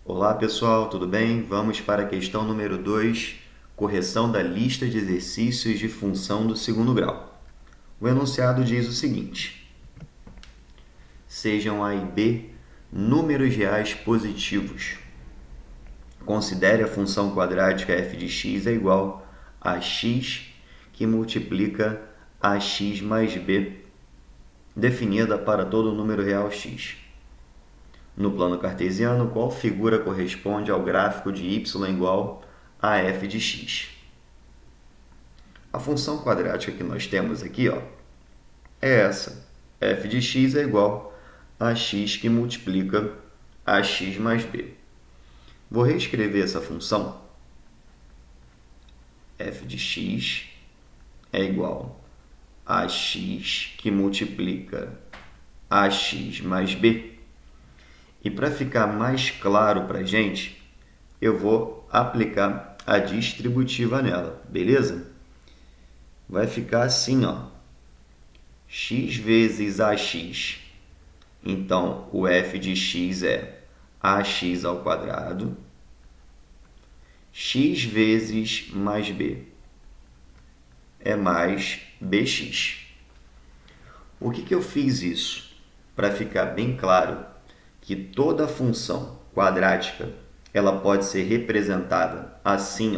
Olá pessoal, tudo bem? Vamos para a questão número 2, correção da lista de exercícios de função do segundo grau. O enunciado diz o seguinte: sejam A e B números reais positivos. Considere a função quadrática f de x é igual a x que multiplica ax mais b, definida para todo número real x. No plano cartesiano, qual figura corresponde ao gráfico de y igual a f de x? A função quadrática que nós temos aqui é essa. F de x é igual a x que multiplica ax mais b. Vou reescrever essa função. F de x é igual a x que multiplica ax mais b. E para ficar mais claro para a gente, eu vou aplicar a distributiva nela, beleza? Vai ficar assim, x vezes ax. Então, o f de x é ax ao quadrado, x vezes mais b é mais bx. Por que eu fiz isso? Para ficar bem claro que toda função quadrática ela pode ser representada assim,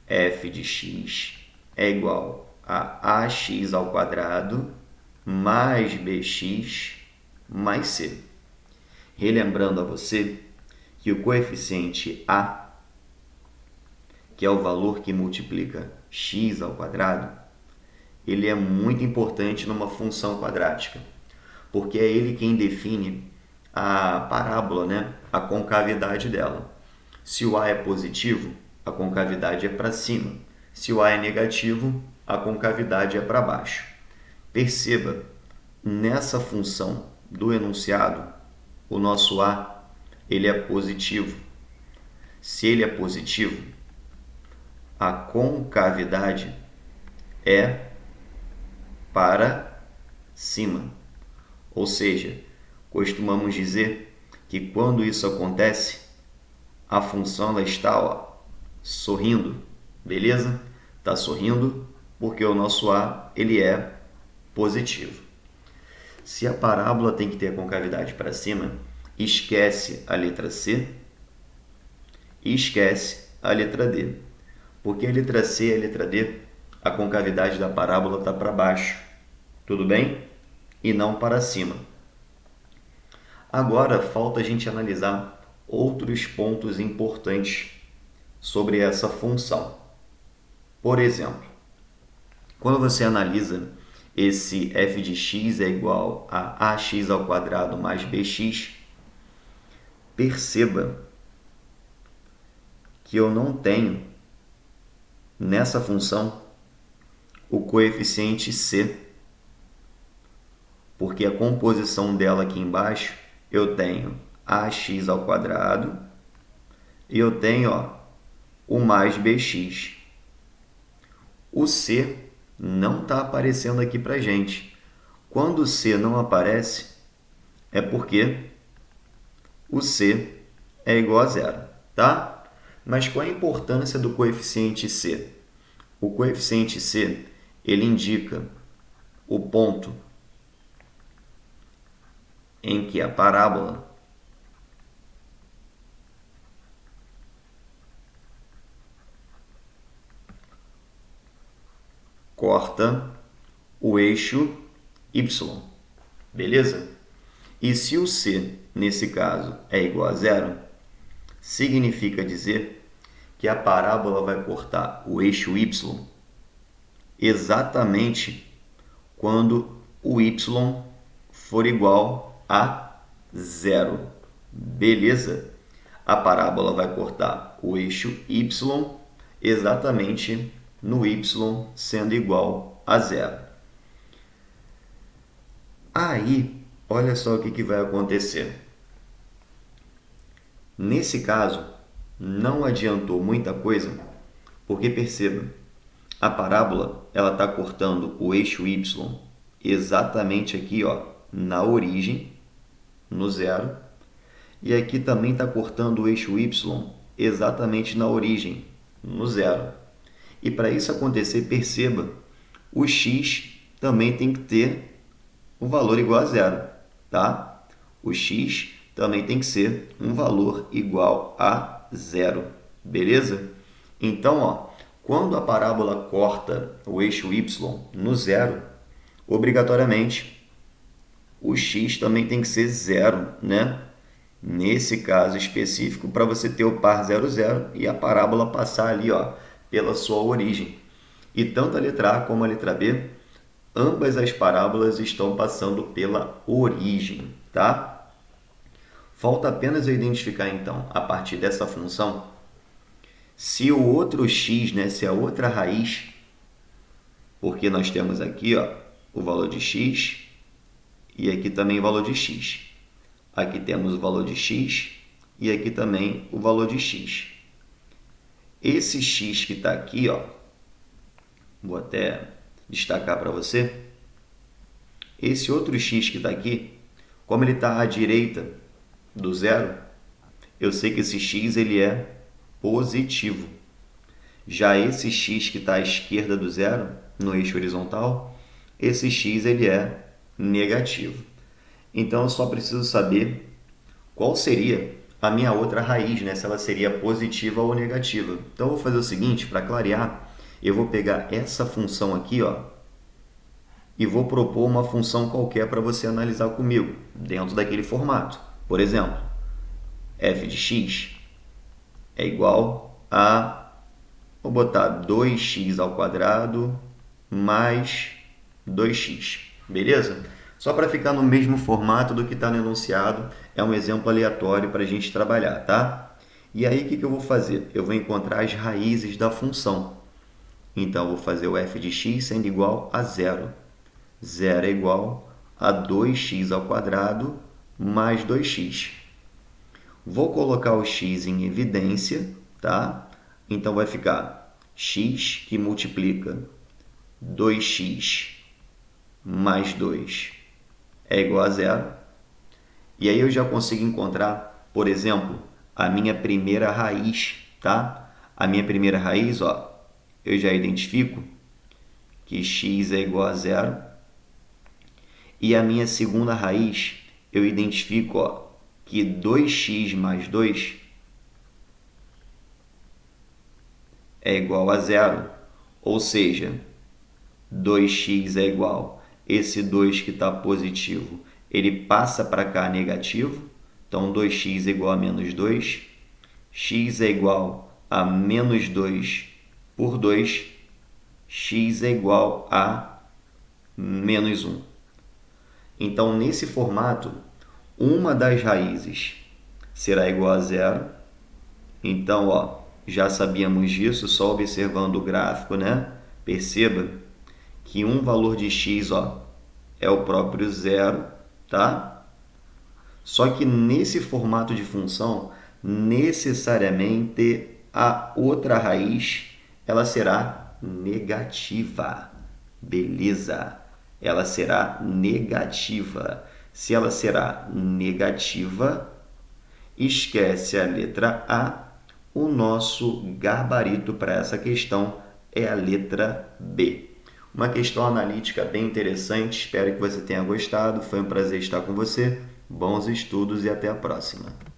f de x é igual a ax ao quadrado mais bx mais c. Relembrando a você que o coeficiente a, que é o valor que multiplica x ao quadrado, ele é muito importante numa função quadrática, porque é ele quem define a parábola, né? A concavidade dela. Se o A é positivo, a concavidade é para cima. Se o A é negativo, a concavidade é para baixo. Perceba, nessa função do enunciado, o nosso A ele é positivo. Se ele é positivo, a concavidade é para cima. Ou seja, costumamos dizer que quando isso acontece, a função ela está sorrindo, beleza? Está sorrindo porque o nosso A ele é positivo. Se a parábola tem que ter a concavidade para cima, esquece a letra C e esquece a letra D. Porque a letra C e a letra D, a concavidade da parábola está para baixo, tudo bem? E não para cima. Agora, falta a gente analisar outros pontos importantes sobre essa função. Por exemplo, quando você analisa esse f de x é igual a ax ao quadrado mais bx, perceba que eu não tenho nessa função o coeficiente c, porque a composição dela aqui embaixo eu tenho ax ao quadrado e eu tenho o mais bx. O c não está aparecendo aqui para a gente. Quando o c não aparece, é porque o c é igual a zero, tá? Mas qual a importância do coeficiente c? O coeficiente c ele indica o ponto em que a parábola corta o eixo y, beleza? E se o c, nesse caso, é igual a zero, significa dizer que a parábola vai cortar o eixo y exatamente quando o y for igual a zero. Beleza? A parábola vai cortar o eixo y exatamente no y sendo igual a zero. Aí, olha só o que vai acontecer. Nesse caso, não adiantou muita coisa, porque perceba, a parábola ela está cortando o eixo y exatamente aqui, na origem, no zero, E aqui também está cortando o eixo y exatamente na origem, no zero. E para isso acontecer, perceba, o x também tem que ter um valor igual a zero, tá? O x também tem que ser um valor igual a zero, beleza? Então, ó, quando a parábola corta o eixo y no zero, obrigatoriamente o x também tem que ser zero, né? Nesse caso específico, para você ter o par 0, 0 e a parábola passar ali, ó, pela sua origem. E tanto a letra A como a letra B, ambas as parábolas estão passando pela origem, tá? Falta apenas eu identificar, então, a partir dessa função, se o outro x, né, se a outra raiz, porque nós temos aqui, ó, o valor de x e aqui também o valor de x. Aqui temos o valor de x e aqui também o valor de x. Esse x que está aqui, ó, vou até destacar para você. Esse outro x que está aqui, como ele está à direita do zero, eu sei que esse x ele é positivo. Já esse x que está à esquerda do zero, no eixo horizontal, esse x ele é negativo. Então, eu só preciso saber qual seria a minha outra raiz, né? Se ela seria positiva ou negativa. Então, eu vou fazer o seguinte, para clarear, eu vou pegar essa função aqui, ó, e vou propor uma função qualquer para você analisar comigo, dentro daquele formato. Por exemplo, f de x é igual a, vou botar 2x ao quadrado mais 2x, beleza? Só para ficar no mesmo formato do que está no enunciado, é um exemplo aleatório para a gente trabalhar, tá? E aí, o que eu vou fazer? Eu vou encontrar as raízes da função. Então, eu vou fazer o f de x sendo igual a zero. Zero é igual a 2x ao quadrado mais 2x. Vou colocar o x em evidência, tá? Então, vai ficar x que multiplica 2x mais 2 é igual a zero. E aí eu já consigo encontrar, por exemplo, a minha primeira raiz, tá? A minha primeira raiz, ó, eu já identifico que x é igual a zero. E a minha segunda raiz, eu identifico, ó, que 2x mais 2 é igual a zero. Ou seja, 2x é igual esse 2 que está positivo, ele passa para cá negativo, então 2x é igual a menos 2, x é igual a menos 2 por 2, x é igual a menos 1. Então, nesse formato, uma das raízes será igual a zero. Então, ó, já sabíamos disso, só observando o gráfico, né? Perceba que um valor de x, ó, é o próprio zero, tá? Só que nesse formato de função, necessariamente a outra raiz ela será negativa. Beleza? Ela será negativa. Se ela será negativa, esquece a letra A. O nosso gabarito para essa questão é a letra B. Uma questão analítica bem interessante, espero que você tenha gostado. Foi um prazer estar com você. Bons estudos e até a próxima.